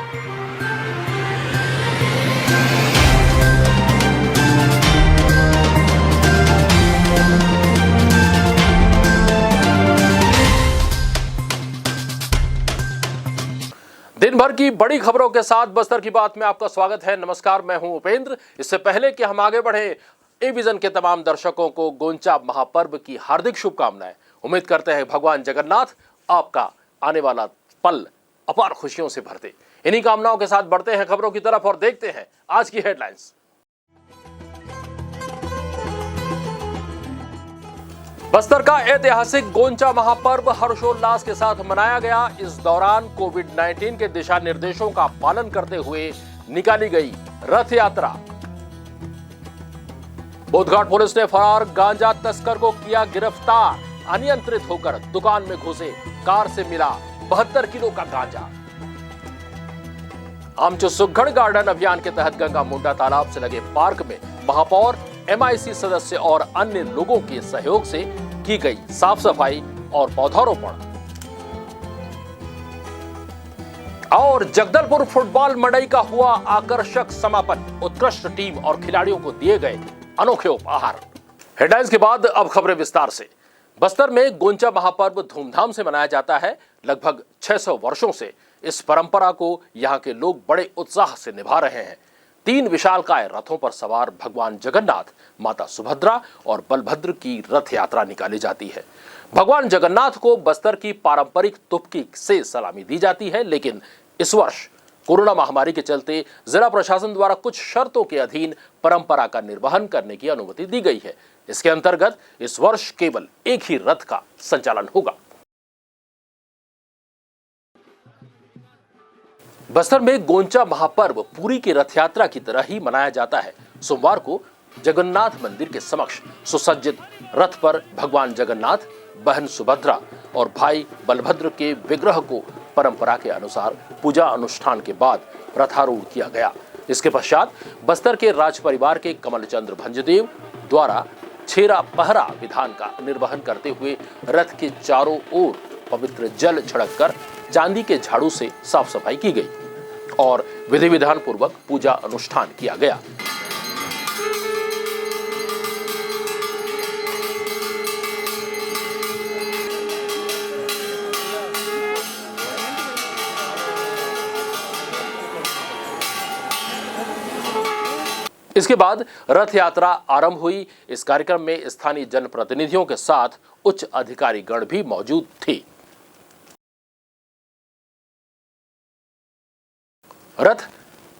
दिन भर की बड़ी खबरों के साथ बस्तर की बात में आपका स्वागत है। नमस्कार, मैं हूं उपेंद्र। इससे पहले कि हम आगे बढ़े, ए विजन के तमाम दर्शकों को गोंचा महापर्व की हार्दिक शुभकामनाएं। उम्मीद करते हैं भगवान जगन्नाथ आपका आने वाला पल अपार खुशियों से भर दे। इन्हीं कामनाओं के साथ बढ़ते हैं खबरों की तरफ और देखते हैं आज की हेडलाइंस। बस्तर का ऐतिहासिक गोंचा महापर्व हर्षोल्लास के साथ मनाया गया। इस दौरान कोविड-19 के दिशा निर्देशों का पालन करते हुए निकाली गई रथ यात्रा। बोधघाट पुलिस ने फरार गांजा तस्कर को किया गिरफ्तार। अनियंत्रित होकर दुकान में घुसे कार से मिला 72 किलो का गांजा। आमचो सुघड़ गार्डन अभियान के तहत गंगा मुंडा तालाब से लगे पार्क में महापौर, MIC सदस्य और अन्य लोगों के सहयोग से की गई साफ सफाई और पौधारोपण। और जगदलपुर फुटबॉल मंडई का हुआ आकर्षक समापन। उत्कृष्ट टीम और खिलाड़ियों को दिए गए अनोखे उपहार। हेडलाइंस के बाद अब खबरें विस्तार से। बस्तर में गोंचा महापर्व धूमधाम से मनाया जाता है। लगभग 600 वर्षों से इस परंपरा को यहाँ के लोग बड़े उत्साह से निभा रहे हैं। 3 विशालकाय रथों पर सवार भगवान जगन्नाथ, माता सुभद्रा और बलभद्र की रथ यात्रा निकाली जाती है। भगवान जगन्नाथ को बस्तर की पारंपरिक तुपकी से सलामी दी जाती है, लेकिन इस वर्ष कोरोना महामारी के चलते जिला प्रशासन द्वारा कुछ शर्तों के अधीन परंपरा का निर्वहन करने की अनुमति दी गई है। इसके अंतर्गत इस वर्ष केवल एक ही रथ का संचालन होगा। बस्तर में गोंचा महापर्व पुरी की रथ यात्रा की तरह ही मनाया जाता है। सोमवार को जगन्नाथ मंदिर के समक्ष सुसज्जित रथ पर भगवान जगन्नाथ, बहन सुभद्रा और भाई बलभद्र के विग्रह को परंपरा के अनुसार पूजा अनुष्ठान के बाद रथारूढ़ किया गया। इसके पश्चात बस्तर के राज परिवार के कमलचंद्र भंजदेव द्वारा छेरा पहरा विधान का निर्वहन करते हुए रथ के चारों ओर पवित्र जल छिड़ककर चांदी के झाड़ू से साफ सफाई की गई और विधि विधान पूर्वक पूजा अनुष्ठान किया गया। इसके बाद रथ यात्रा आरंभ हुई। इस कार्यक्रम में स्थानीय जनप्रतिनिधियों के साथ उच्च अधिकारी गण भी मौजूद थे। रथ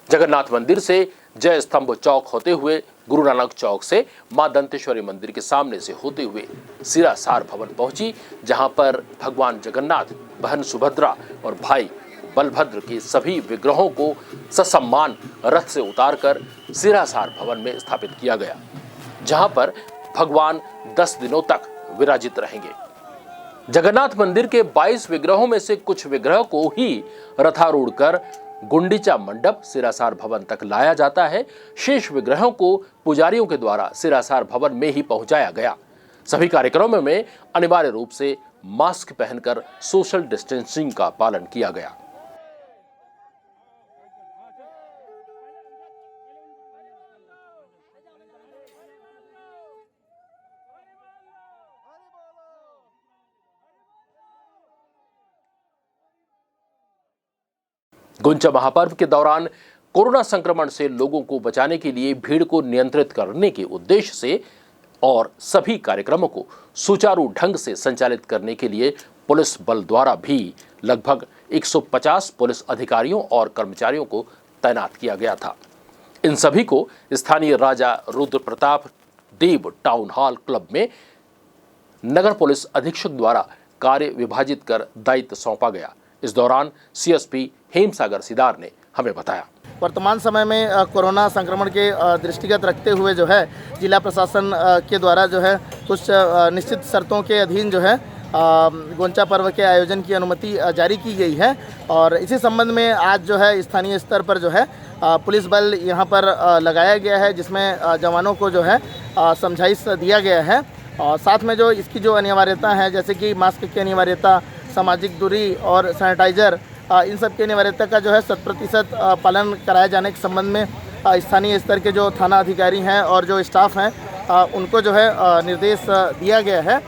जगन्नाथ मंदिर से जय स्तंभ चौक होते हुए गुरु नानक चौक से मां दंतेश्वरी मंदिर के सामने से होते हुए सिरासार भवन पहुंची, जहां पर भगवान जगन्नाथ, बहन सुभद्रा और भाई बलभद्र के सभी विग्रहों को ससम्मान रथ से उतारकर सिरासार भवन में स्थापित किया गया, जहां पर भगवान 10 दिनों तक विराजित रहेंगे। जगन्नाथ मंदिर के 22 विग्रहों में से कुछ विग्रह को ही रथारूढ़ कर गुंडीचा मंडप सिरासार भवन तक लाया जाता है। शेष विग्रहों को पुजारियों के द्वारा सिरासार भवन में ही पहुंचाया गया। सभी कार्यक्रमों में अनिवार्य रूप से मास्क पहनकर सोशल डिस्टेंसिंग का पालन किया गया। गोंचा महापर्व के दौरान कोरोना संक्रमण से लोगों को बचाने के लिए भीड़ को नियंत्रित करने के उद्देश्य से और सभी कार्यक्रमों को सुचारू ढंग से संचालित करने के लिए पुलिस बल द्वारा भी लगभग 150 पुलिस अधिकारियों और कर्मचारियों को तैनात किया गया था। इन सभी को स्थानीय राजा रुद्र प्रताप देव टाउन हॉल क्लब में नगर पुलिस अधीक्षक द्वारा कार्य विभाजित कर दायित्व सौंपा गया। इस दौरान CSP हेमसागर सिदार ने हमें बताया, वर्तमान समय में कोरोना संक्रमण के दृष्टिगत रखते हुए जो है जिला प्रशासन के द्वारा जो है कुछ निश्चित शर्तों के अधीन जो है गोंचा पर्व के आयोजन की अनुमति जारी की गई है। और इसी संबंध में आज जो है स्थानीय स्तर पर जो है पुलिस बल यहाँ पर लगाया गया है, जिसमें जवानों को जो है समझाइश दिया गया है। और साथ में जो इसकी जो अनिवार्यता है, जैसे कि मास्क की अनिवार्यता, सामाजिक दूरी और सैनिटाइज़र इन सब के अनिवार्यता का जो है 100% पालन कराए जाने के संबंध में स्थानीय स्तर के जो थाना अधिकारी हैं और जो स्टाफ हैं उनको जो है निर्देश दिया गया है।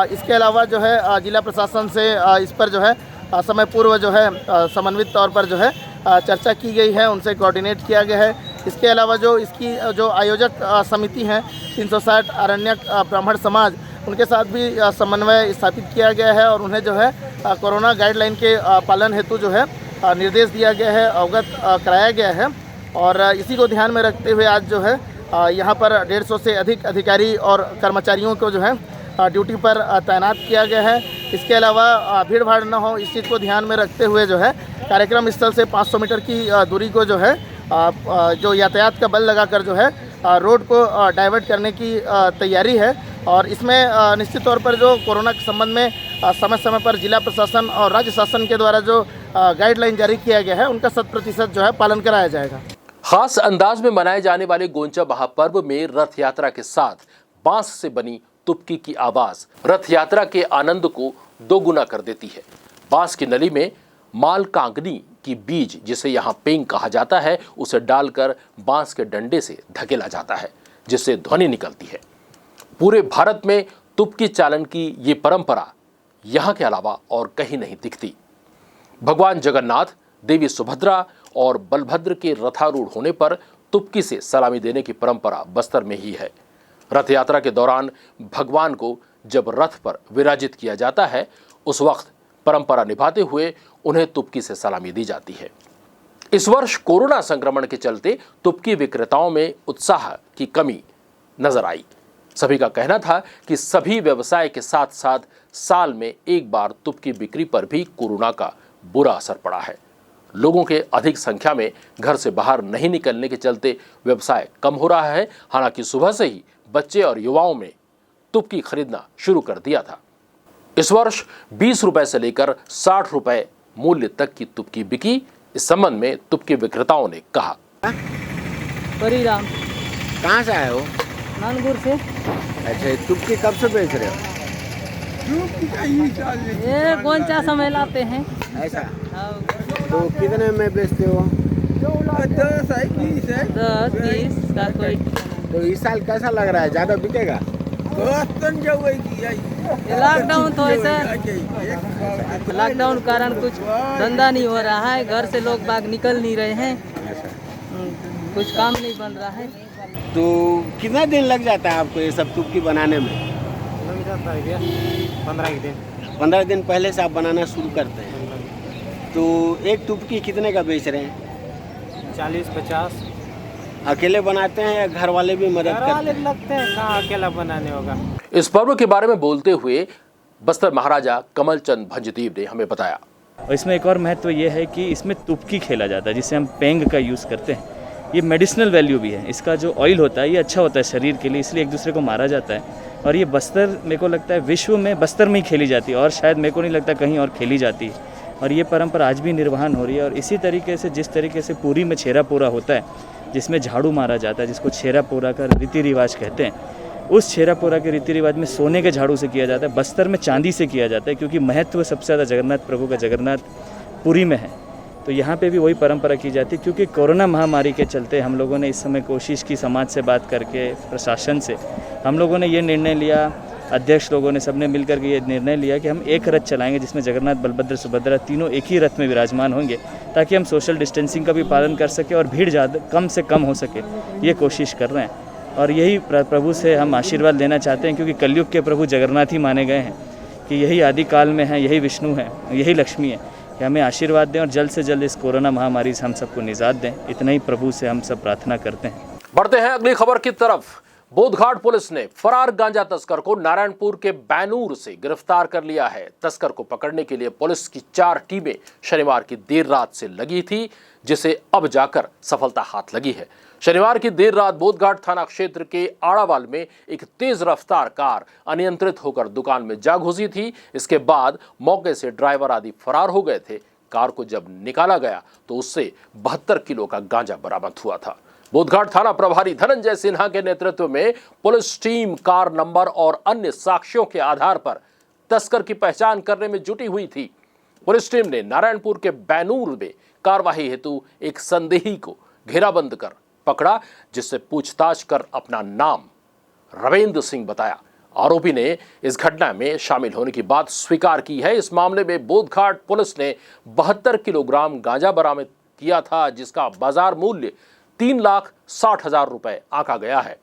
इसके अलावा जो है जिला प्रशासन से इस पर जो है समय पूर्व जो है समन्वित तौर पर जो है चर्चा की गई है, उनसे कोऑर्डिनेट किया गया है। इसके अलावा जो इसकी जो आयोजक समिति हैं 360 अरण्यक ब्राह्मण समाज, उनके साथ भी समन्वय स्थापित किया गया है और उन्हें जो है कोरोना गाइडलाइन के पालन हेतु जो है निर्देश दिया गया है, अवगत कराया गया है। और इसी को ध्यान में रखते हुए आज जो है यहाँ पर 150 से अधिक अधिकारी और कर्मचारियों को जो है ड्यूटी पर तैनात किया गया है। इसके अलावा भीड़ भाड़ न हो इस चीज़ को ध्यान में रखते हुए जो है कार्यक्रम स्थल से 500 मीटर की दूरी को जो है जो यातायात का बल लगाकर जो है रोड को डाइवर्ट करने की तैयारी है। और इसमें निश्चित तौर पर जो कोरोना के संबंध में समय समय पर जिला प्रशासन और राज्य शासन के द्वारा जो गाइडलाइन जारी किया गया है उनका 100% जो है पालन कराया जाएगा। खास अंदाज में मनाए जाने वाले गोंचा महापर्व में रथ यात्रा के साथ बांस से बनी तुपकी की आवाज रथ यात्रा के आनंद को दोगुना कर देती है। बांस की नली में माल कांगनी की बीज, जिसे यहाँ पेंग कहा जाता है, उसे डालकर बांस के डंडे से धकेला जाता है जिससे ध्वनि निकलती है। पूरे भारत में तुपकी चालन की ये परंपरा यहाँ के अलावा और कहीं नहीं दिखती। भगवान जगन्नाथ, देवी सुभद्रा और बलभद्र के रथारूढ़ होने पर तुपकी से सलामी देने की परंपरा बस्तर में ही है। रथ यात्रा के दौरान भगवान को जब रथ पर विराजित किया जाता है उस वक्त परंपरा निभाते हुए उन्हें तुपकी से सलामी दी जाती है। इस वर्ष कोरोना संक्रमण के चलते तुपकी विक्रेताओं में उत्साह की कमी नजर आई। सभी का कहना था कि सभी व्यवसाय के साथ साथ साल में एक बार तुपकी बिक्री पर भी कोरोना का बुरा असर पड़ा है। लोगों के अधिक संख्या में घर से बाहर नहीं निकलने के चलते व्यवसाय कम हो रहा है। हालांकि सुबह से ही बच्चे और युवाओं में तुपकी खरीदना शुरू कर दिया था। इस वर्ष 20 रुपए से लेकर 60 रुपए मूल्य तक की तुपकी बिकी। इस संबंध में तुपकी विक्रेताओं ने कहा, परिराम कहाँ से आए हो? नानपुर से। अच्छा, तुपकी कब से बेच रहे हो? ये गोंचा समय लाते हैं। ऐसा तो कितने में बेचते हो? 10-20 का कोई। तो इस साल कैसा लग रहा है, ज़्यादा बिकेगा? लॉकडाउन तो ऐसा लॉकडाउन कारण कुछ धंधा नहीं हो रहा है, घर से लोग बाग निकल नहीं रहे हैं, कुछ काम नहीं बन रहा है। तो कितना दिन लग जाता है आपको ये सब तुपकी बनाने में? लग जाता है 15 दिन। 15 दिन पहले से आप बनाना शुरू करते हैं। तो एक तुपकी कितने का बेच रहे हैं? 40-50। अकेले बनाते हैं या घर वाले भी मदद करते वाले लगते हैं? कहाँ अकेला बनाने होगा। इस पर्व के बारे में बोलते हुए बस्तर महाराजा कमलचंद भंजदेव ने हमें बताया। और इसमें एक और महत्व ये है कि इसमें तुपकी खेला जाता है जिसे हम पेंग का यूज़ करते हैं। ये मेडिसिनल वैल्यू भी है, इसका जो ऑयल होता है ये अच्छा होता है शरीर के लिए, इसलिए एक दूसरे को मारा जाता है। और ये बस्तर, मेरे को लगता है विश्व में बस्तर में ही खेली जाती है और शायद मेरे को नहीं लगता कहीं और खेली जाती है। और ये परंपरा आज भी निर्वहन हो रही है। और इसी तरीके से जिस तरीके से पुरी में छेरा पोरा होता है जिसमें झाड़ू मारा जाता है, जिसको छेरा पोरा का रीति रिवाज कहते हैं, उस छेरा पोरा के रीति रिवाज में सोने के झाड़ू से किया जाता है। बस्तर में चांदी से किया जाता है क्योंकि महत्व सबसे ज़्यादा जगन्नाथ प्रभु का जगन्नाथ पुरी में है। तो यहाँ पे भी वही परंपरा की जाती है। क्योंकि कोरोना महामारी के चलते हम लोगों ने इस समय कोशिश की, समाज से बात करके, प्रशासन से हम लोगों ने ये निर्णय लिया, अध्यक्ष लोगों ने सबने मिलकर के ये निर्णय लिया कि हम एक रथ चलाएंगे जिसमें जगन्नाथ, बलभद्र, सुभद्रा तीनों एक ही रथ में विराजमान होंगे ताकि हम सोशल डिस्टेंसिंग का भी पालन कर सके और भीड़ ज़्यादा कम से कम हो सके, ये कोशिश कर रहे हैं। और यही प्रभु से हम आशीर्वाद लेना चाहते हैं क्योंकि कलयुग के प्रभु जगन्नाथ ही माने गए हैं कि यही आदि काल में है, यही विष्णु है, यही लक्ष्मी है, कि हमें आशीर्वाद दें और जल्द से जल्द इस कोरोना महामारी से हम सबको निजात दें। इतना ही प्रभु से हम सब प्रार्थना करते हैं। बढ़ते हैं अगली खबर की तरफ। बोधघाट पुलिस ने फरार गांजा तस्कर को नारायणपुर के बैनूर से गिरफ्तार कर लिया है। तस्कर को पकड़ने के लिए पुलिस की 4 टीमें शनिवार की देर रात से लगी थी, जिसे अब जाकर सफलता हाथ लगी है। शनिवार की देर रात बोधघाट थाना क्षेत्र के आड़ावाल में एक तेज रफ्तार कार अनियंत्रित होकर दुकान में जा घुसी थी। इसके बाद मौके से ड्राइवर आदि फरार हो गए थे। कार को जब निकाला गया तो उससे 72 किलो का गांजा बरामद हुआ था। बोधघाट थाना प्रभारी धनंजय सिन्हा के नेतृत्व में पुलिस टीम कार नंबर और अन्य साक्ष्यों के आधार पर तस्कर की पहचान करने में जुटी हुई थी। पुलिस टीम ने नारायणपुर के बैनूर में कार्रवाई हेतु एक संदेही को घेराबंद कर पकड़ा, जिससे पूछताछ कर अपना नाम रविंद्र सिंह बताया। आरोपी ने इस घटना में शामिल होने की बात स्वीकार की है। इस मामले में बोधघाट पुलिस ने 72 किलोग्राम गांजा बरामद किया था, जिसका बाजार मूल्य 3,60,000 रुपए आंका गया है।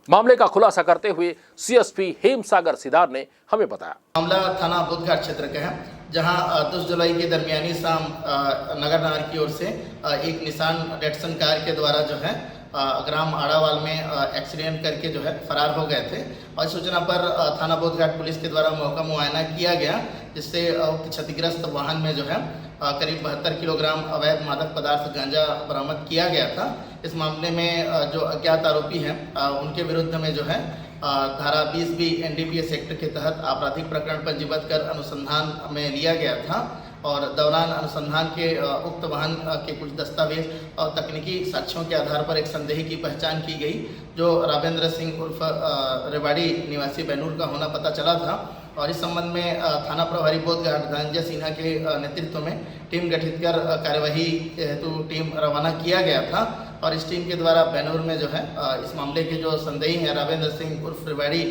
मामले का खुलासा करते हुए सीएसपी हेमसागर सिदार ने हमें बताया। मामला थाना बोधघाट क्षेत्र का है, जहां 10 जुलाई के दरमियानी शाम नगर नार की ओर से एक निसान डेटसन कार के द्वारा जो है ग्राम आड़ावाल में एक्सीडेंट करके जो है फरार हो गए थे। और सूचना पर थाना बोधघाट पुलिस के द्वारा मौका मुआयना किया गया, जिससे क्षतिग्रस्त वाहन में जो है करीब 72 किलोग्राम अवैध मादक पदार्थ गांजा बरामद किया गया था। इस मामले में जो अज्ञात आरोपी हैं उनके विरुद्ध में जो है धारा 20B NDPS एक्ट के तहत आपराधिक प्रकरण पंजीबद्ध कर अनुसंधान में लिया गया था। और दौरान अनुसंधान के उक्त वाहन के कुछ दस्तावेज और तकनीकी साक्ष्यों के आधार पर एक संदेही की पहचान की गई, जो रावेंद्र सिंह उर्फ रेवाड़ी निवासी बैनूर का होना पता चला था। और इस संबंध में थाना प्रभारी बोधघाट धनंजय सिन्हा के नेतृत्व में टीम गठित कर कार्यवाही हेतु टीम रवाना किया गया था। और इस टीम के द्वारा बैनूर में जो है इस मामले के जो संदेही हैं रावेंद्र सिंह उर्फ रेवाड़ी,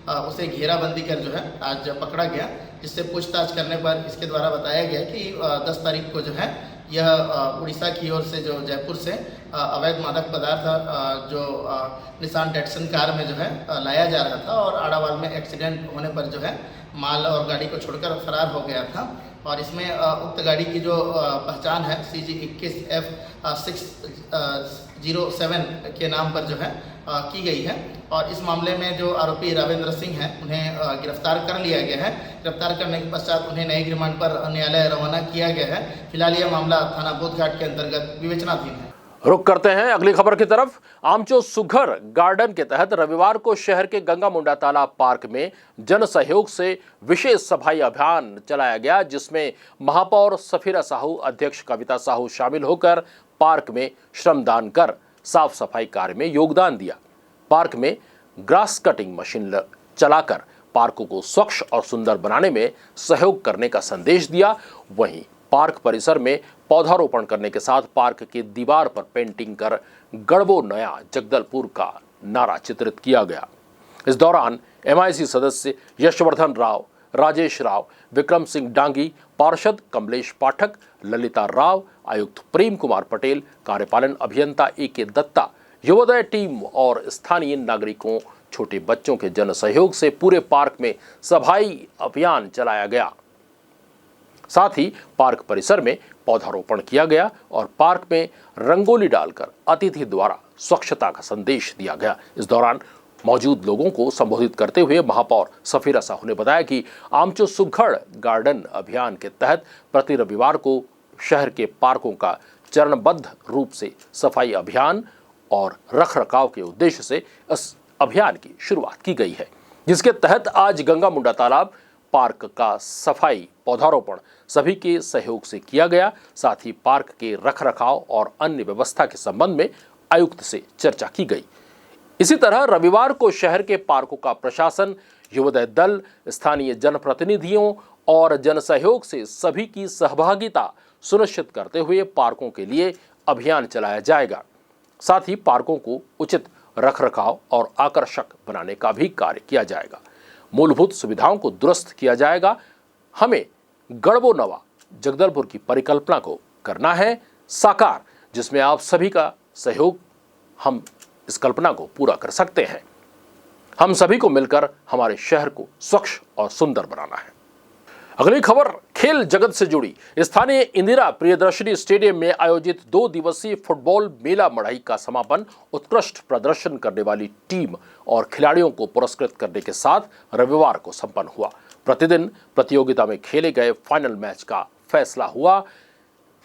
उसे घेराबंदी कर जो है आज पकड़ा गया, जिससे पूछताछ करने पर इसके द्वारा बताया गया कि 10 तारीख को जो है यह उड़ीसा की ओर से जो जयपुर से अवैध मादक पदार्थ जो निसान डेटसन कार में जो है लाया जा रहा था, और आड़ावाल में एक्सीडेंट होने पर जो है माल और गाड़ी को छोड़कर फरार हो गया था। और इसमें उक्त गाड़ी की जो पहचान है CG 21F 607 के नाम पर जो है की गई है। और इस मामले में जो आरोपी रावेंद्र सिंह हैं उन्हें गिरफ्तार कर लिया गया है। गिरफ्तार करने के पश्चात उन्हें न्यायिक रिमांड पर न्यायालय रवाना किया गया है। फिलहाल यह मामला थाना बोधघाट के अंतर्गत विवेचनाधीन है। रुक करते हैं अगली खबर की तरफ। आमचो सुघर गार्डन के तहत रविवार को शहर के गंगा मुंडा तालाब पार्क में जन सहयोग से विशेष सफाई अभियान चलाया गया, जिसमें महापौर सफीरा साहू, अध्यक्ष कविता साहू शामिल होकर पार्क में श्रमदान कर साफ सफाई कार्य में योगदान दिया। पार्क में ग्रास कटिंग मशीन चलाकर पार्कों को स्वच्छ और सुंदर बनाने में सहयोग करने का संदेश दिया। वहीं पार्क परिसर में पौधारोपण करने के साथ पार्क के दीवार पर पेंटिंग कर गढ़बो नया जगदलपुर का नारा चित्रित किया गया। इस दौरान MIC सदस्य यशवर्धन राव, राजेश राव, विक्रम सिंह डांगी, पार्षद कमलेश पाठक, ललिता राव, आयुक्त प्रेम कुमार पटेल, कार्यपालन अभियंता AK दत्ता, युवोदय टीम और स्थानीय नागरिकों, छोटे बच्चों के जन सहयोग से पूरे पार्क में सफाई अभियान चलाया गया। साथ ही पार्क परिसर में पौधारोपण किया गया और पार्क में रंगोली डालकर अतिथि द्वारा स्वच्छता का संदेश दिया गया। इस दौरान मौजूद लोगों को संबोधित करते हुए महापौर सफीरा साहू ने बताया कि आमचो सुघड़ गार्डन अभियान के तहत प्रति रविवार को शहर के पार्कों का चरणबद्ध रूप से सफाई अभियान और रखरखाव के उद्देश्य से इस अभियान की शुरुआत की गई है, जिसके तहत आज गंगा मुंडा तालाब पार्क का सफाई पौधारोपण सभी के सहयोग से किया गया। साथ ही पार्क के रखरखाव और अन्य व्यवस्था के संबंध में आयुक्त से चर्चा की गई। इसी तरह रविवार को शहर के पार्कों का प्रशासन, युवदय दल, स्थानीय जनप्रतिनिधियों और जन सहयोग से सभी की सहभागिता सुनिश्चित करते हुए पार्कों के लिए अभियान चलाया जाएगा। साथ ही पार्कों को उचित रखरखाव और आकर्षक बनाने का भी कार्य किया जाएगा। मूलभूत सुविधाओं को दुरुस्त किया जाएगा। हमें गढ़बो नवा जगदलपुर की परिकल्पना को करना है साकार, जिसमें आप सभी का सहयोग हम इस कल्पना को पूरा कर सकते हैं। हम सभी को मिलकर हमारे शहर को स्वच्छ और सुंदर बनाना है। अगली खबर खेल जगत से जुड़ी। स्थानीय इंदिरा प्रियदर्शनी स्टेडियम में आयोजित 2 दिवसीय फुटबॉल मेला मढ़ई का समापन उत्कृष्ट प्रदर्शन करने वाली टीम और खिलाड़ियों को पुरस्कृत करने के साथ रविवार को संपन्न हुआ। प्रतिदिन प्रतियोगिता में खेले गए फाइनल मैच का फैसला हुआ।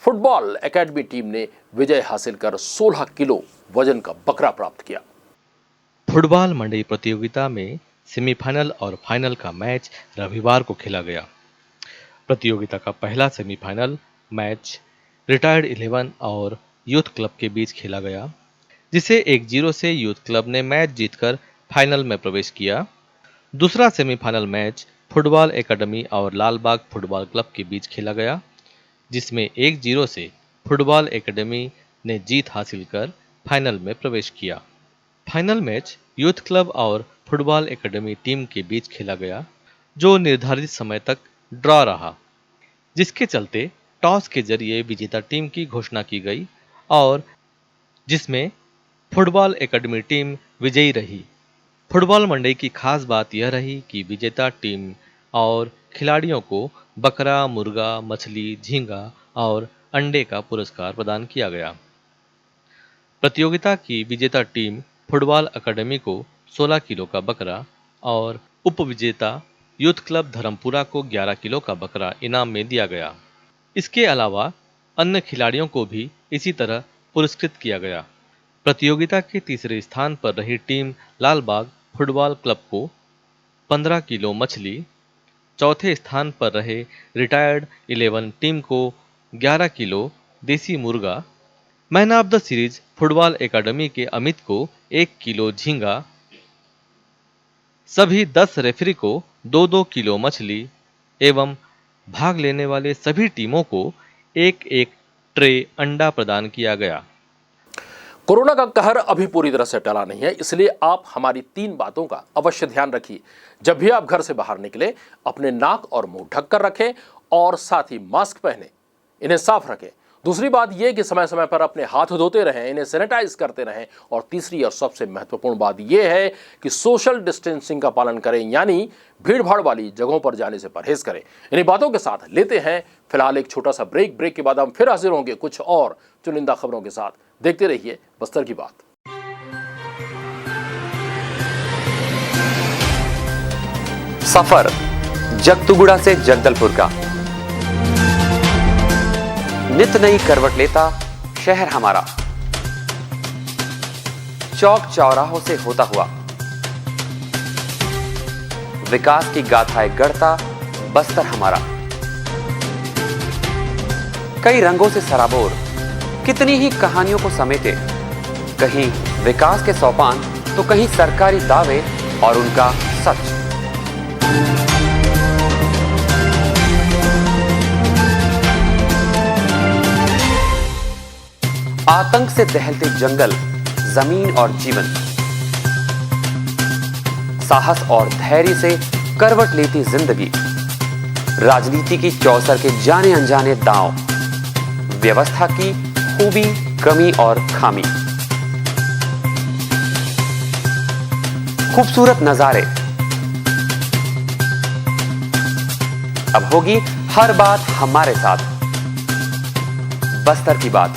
फुटबॉल एकेडमी टीम ने विजय हासिल कर 16 किलो वजन का बकरा प्राप्त किया। फुटबॉल मंडई प्रतियोगिता में सेमीफाइनल और फाइनल का मैच रविवार को खेला गया। प्रतियोगिता का पहला सेमीफाइनल मैच रिटायर्ड 11 और यूथ क्लब के बीच खेला गया, जिसे 1-0 से यूथ क्लब ने मैच जीतकर फाइनल में प्रवेश किया। दूसरा सेमीफाइनल मैच फुटबॉल एकेडमी और लालबाग फुटबॉल क्लब के बीच खेला गया, जिसमें 1-0 से फुटबॉल एकेडमी ने जीत हासिल कर फाइनल में प्रवेश किया। फाइनल मैच यूथ क्लब और फुटबॉल एकेडमी टीम के बीच खेला गया, जो निर्धारित समय तक ड्रॉ रहा, जिसके चलते टॉस के जरिए विजेता टीम की घोषणा की गई और जिसमें फुटबॉल एकेडमी टीम विजयी रही। फुटबॉल मंडई की खास बात यह रही कि विजेता टीम और खिलाड़ियों को बकरा, मुर्गा, मछली, झींगा और अंडे का पुरस्कार प्रदान किया गया। प्रतियोगिता की विजेता टीम फुटबॉल एकेडमी को 16 किलो का बकरा और उपविजेता यूथ क्लब धर्मपुरा को 11 किलो का बकरा इनाम में दिया गया। इसके अलावा अन्य खिलाड़ियों को भी इसी तरह पुरस्कृत किया गया। प्रतियोगिता के तीसरे स्थान पर रही टीम लालबाग फुटबॉल क्लब को 15 किलो मछली, चौथे स्थान पर रहे रिटायर्ड 11 टीम को 11 किलो देसी मुर्गा, man of the series football academy के अमित को 1 किलो झींगा, सभी 10 रेफरी को 2-2 किलो मछली एवं भाग लेने वाले सभी टीमों को 1-1 ट्रे अंडा प्रदान किया गया। कोरोना का कहर अभी पूरी तरह से टला नहीं है, इसलिए आप हमारी 3 बातों का अवश्य ध्यान रखिए। जब भी आप घर से बाहर निकले, अपने नाक और मुंह ढककर रखें और साथ ही मास्क पहने, इन्हें साफ रखें। दूसरी बात यह कि समय समय पर अपने हाथ धोते रहें, इन्हें सैनिटाइज करते रहें। और तीसरी और सबसे महत्वपूर्ण बात यह है कि सोशल डिस्टेंसिंग का पालन करें, यानी भीड़ भाड़ वाली जगहों पर जाने से परहेज करें। इन्हीं बातों के साथ लेते हैं फिलहाल एक छोटा सा ब्रेक। ब्रेक के बाद हम फिर हाजिर होंगे कुछ और चुनिंदा खबरों के साथ। देखते रहिए बस्तर की बात। सफर जगतुगुड़ा से जगदलपुर का, नित नई करवट लेता शहर हमारा, चौक चौराहों से होता हुआ विकास की गाथाएं गढ़ता बस्तर हमारा। कई रंगों से सराबोर कितनी ही कहानियों को समेटे, कहीं विकास के सोपान तो कहीं सरकारी दावे और उनका सच। आतंक से दहलते जंगल, जमीन और जीवन, साहस और धैर्य से करवट लेती जिंदगी, राजनीति की चौसर के जाने अनजाने दांव, व्यवस्था की खूबी, कमी और खामी, खूबसूरत नजारे। अब होगी हर बात हमारे साथ, बस्तर की बात।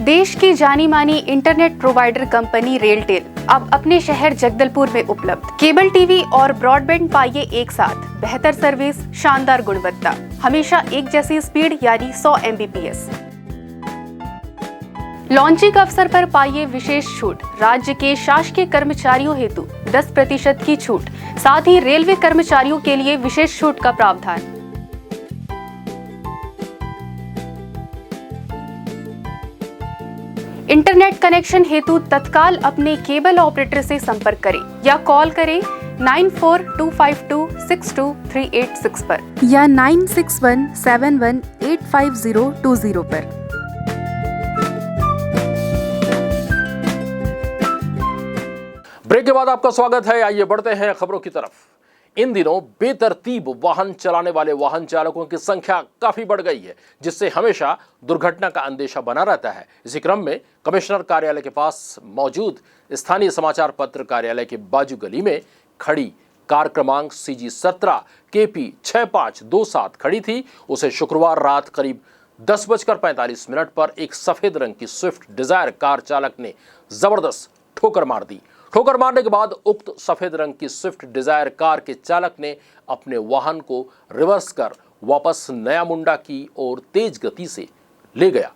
देश की जानी मानी इंटरनेट प्रोवाइडर कंपनी रेलटेल अब अपने शहर जगदलपुर में उपलब्ध। केबल टीवी और ब्रॉडबैंड पाइए एक साथ, बेहतर सर्विस, शानदार गुणवत्ता, हमेशा एक जैसी स्पीड यानी 100 Mbps। लॉन्चिंग अवसर पर पाइए विशेष छूट, राज्य के शासकीय कर्मचारियों हेतु 10% की छूट, साथ ही रेलवे कर्मचारियों के लिए विशेष छूट का प्रावधान। इंटरनेट कनेक्शन हेतु तत्काल अपने केबल ऑपरेटर से संपर्क करें या कॉल करें 9425262386 पर या 9617185020 पर। ब्रेक के बाद आपका स्वागत है। आइए बढ़ते हैं खबरों की तरफ। इन दिनों बेतरतीब वाहन चलाने वाले वाहन चालकों की संख्या काफी बढ़ गई है, जिससे हमेशा दुर्घटना का अंदेशा बना रहता है। इसी क्रम में कमिश्नर कार्यालय के पास मौजूद स्थानीय समाचार पत्र कार्यालय के बाजू गली में खड़ी कार क्रमांक CG 17 KP 6527 खड़ी थी। उसे शुक्रवार रात करीब 10:45 पर एक सफेद रंग की स्विफ्ट डिजायर कार चालक ने जबरदस्त ठोकर मार दी। ठोकर मारने के बाद उक्त सफेद रंग की स्विफ्ट डिजायर कार के चालक ने अपने वाहन को रिवर्स कर वापस नया मुंडा की ओर तेज गति से ले गया।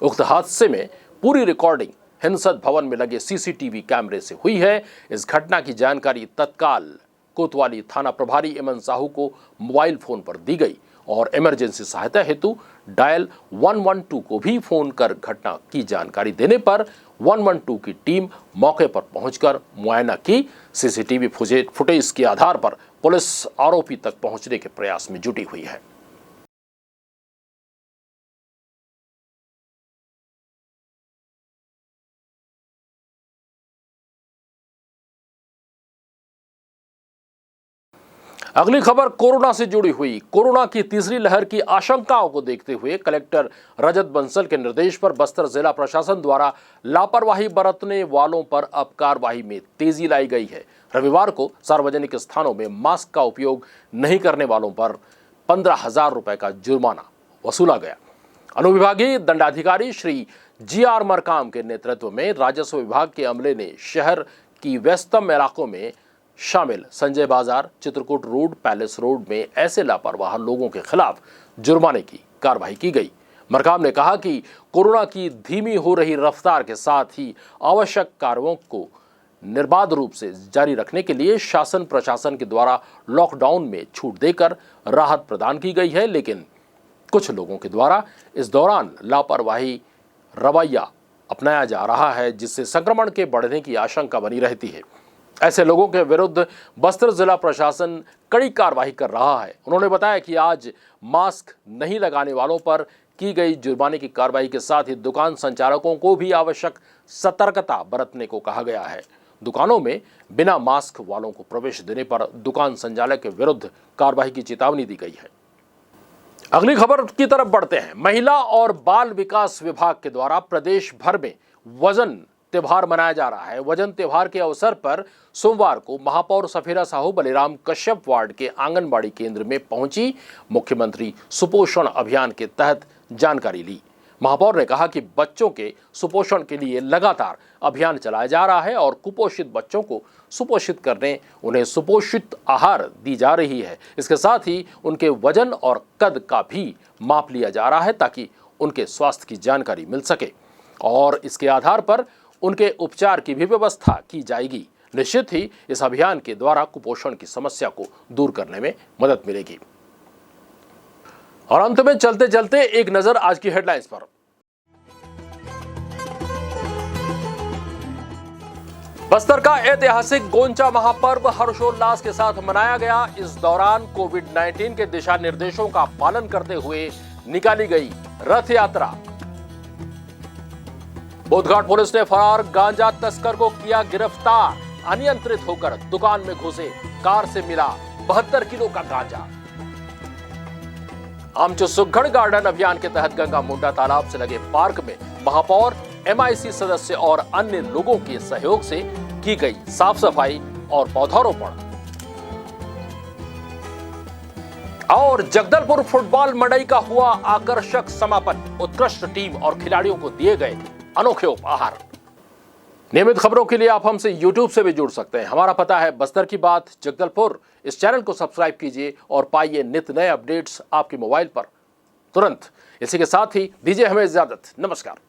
उक्त हादसे में पूरी रिकॉर्डिंग हिंसद भवन में लगे CCTV कैमरे से हुई है। इस घटना की जानकारी तत्काल कोतवाली थाना प्रभारी एमन साहू को मोबाइल फोन पर दी गई और इमरजेंसी सहायता हेतु डायल 112 को भी फोन कर घटना की जानकारी देने पर 112 की टीम मौके पर पहुंचकर मुआयना की। सीसीटीवी फुटेज के आधार पर पुलिस आरोपी तक पहुंचने के प्रयास में जुटी हुई है। अगली खबर कोरोना से जुड़ी हुई। कोरोना की तीसरी लहर की आशंकाओं को देखते हुए कलेक्टर रजत बंसल के निर्देश पर बस्तर जिला प्रशासन द्वारा लापरवाही बरतने वालों पर अब कार्रवाई में तेजी लाई गई है। रविवार को सार्वजनिक स्थानों में मास्क का उपयोग नहीं करने वालों पर 15,000 रुपए का जुर्माना वसूला गया। अनुविभागीय दंडाधिकारी श्री GR मरकाम के नेतृत्व में राजस्व विभाग के अमले ने शहर की व्यस्तम इलाकों में शामिल संजय बाजार, चित्रकूट रोड, पैलेस रोड में ऐसे लापरवाह लोगों के खिलाफ जुर्माने की कार्रवाई की गई। मरकाम ने कहा कि कोरोना की धीमी हो रही रफ्तार के साथ ही आवश्यक कार्यों को निर्बाध रूप से जारी रखने के लिए शासन प्रशासन के द्वारा लॉकडाउन में छूट देकर राहत प्रदान की गई है, लेकिन कुछ लोगों के द्वारा इस दौरान लापरवाही रवैया अपनाया जा रहा है, जिससे संक्रमण के बढ़ने की आशंका बनी रहती है। ऐसे लोगों के विरुद्ध बस्तर जिला प्रशासन कड़ी कार्रवाई कर रहा है। उन्होंने बताया कि आज मास्क नहीं लगाने वालों पर की गई जुर्माने की कार्रवाई के साथ ही दुकान संचालकों को भी आवश्यक सतर्कता बरतने को कहा गया है। दुकानों में बिना मास्क वालों को प्रवेश देने पर दुकान संचालक के विरुद्ध कार्रवाई की चेतावनी दी गई है। अगली खबर की तरफ बढ़ते हैं। महिला और बाल विकास विभाग के द्वारा प्रदेश भर में वजन त्योहार मनाया जा रहा है। वजन त्योहार के अवसर पर सोमवार को महापौर सफीरा साहू बलिराम कश्यप वार्ड के आंगनबाड़ी केंद्र में पहुंची। मुख्यमंत्री सुपोषण अभियान के तहत जानकारी ली। महापौर ने कहा कि बच्चों के सुपोषण के लिए लगातार अभियान चलाया जा रहा है और कुपोषित बच्चों को सुपोषित करने उन्हें सुपोषित आहार दी जा रही है। इसके साथ ही उनके वजन और कद का भी माप लिया जा रहा है ताकि उनके स्वास्थ्य की जानकारी मिल सके और इसके आधार पर उनके उपचार की भी व्यवस्था की जाएगी। निश्चित ही इस अभियान के द्वारा कुपोषण की समस्या को दूर करने में मदद मिलेगी। और अंत में चलते चलते एक नजर आज की हेडलाइंस पर। बस्तर का ऐतिहासिक गोंचा महापर्व हर्षोल्लास के साथ मनाया गया। इस दौरान कोविड-19 के दिशा निर्देशों का पालन करते हुए निकाली गई रथ यात्रा। बोधघाट पुलिस ने फरार गांजा तस्कर को किया गिरफ्तार। अनियंत्रित होकर दुकान में घुसे कार से मिला 72 किलो का गांजा। आमचो सुघड़ गार्डन अभियान के तहत गंगा मुंडा तालाब से लगे पार्क में महापौर, MIC सदस्य और अन्य लोगों के सहयोग से की गई साफ सफाई और पौधारोपण। और जगदलपुर फुटबॉल मंडई का हुआ आकर्षक समापन। उत्कृष्ट टीम और खिलाड़ियों को दिए गए अनोखे उपहार। नियमित खबरों के लिए आप हमसे YouTube से भी जुड़ सकते हैं। हमारा पता है बस्तर की बात, जगदलपुर। इस चैनल को सब्सक्राइब कीजिए और पाइए नित्य नए अपडेट्स आपके मोबाइल पर तुरंत। इसी के साथ ही दीजिए हमें इजाजत। नमस्कार।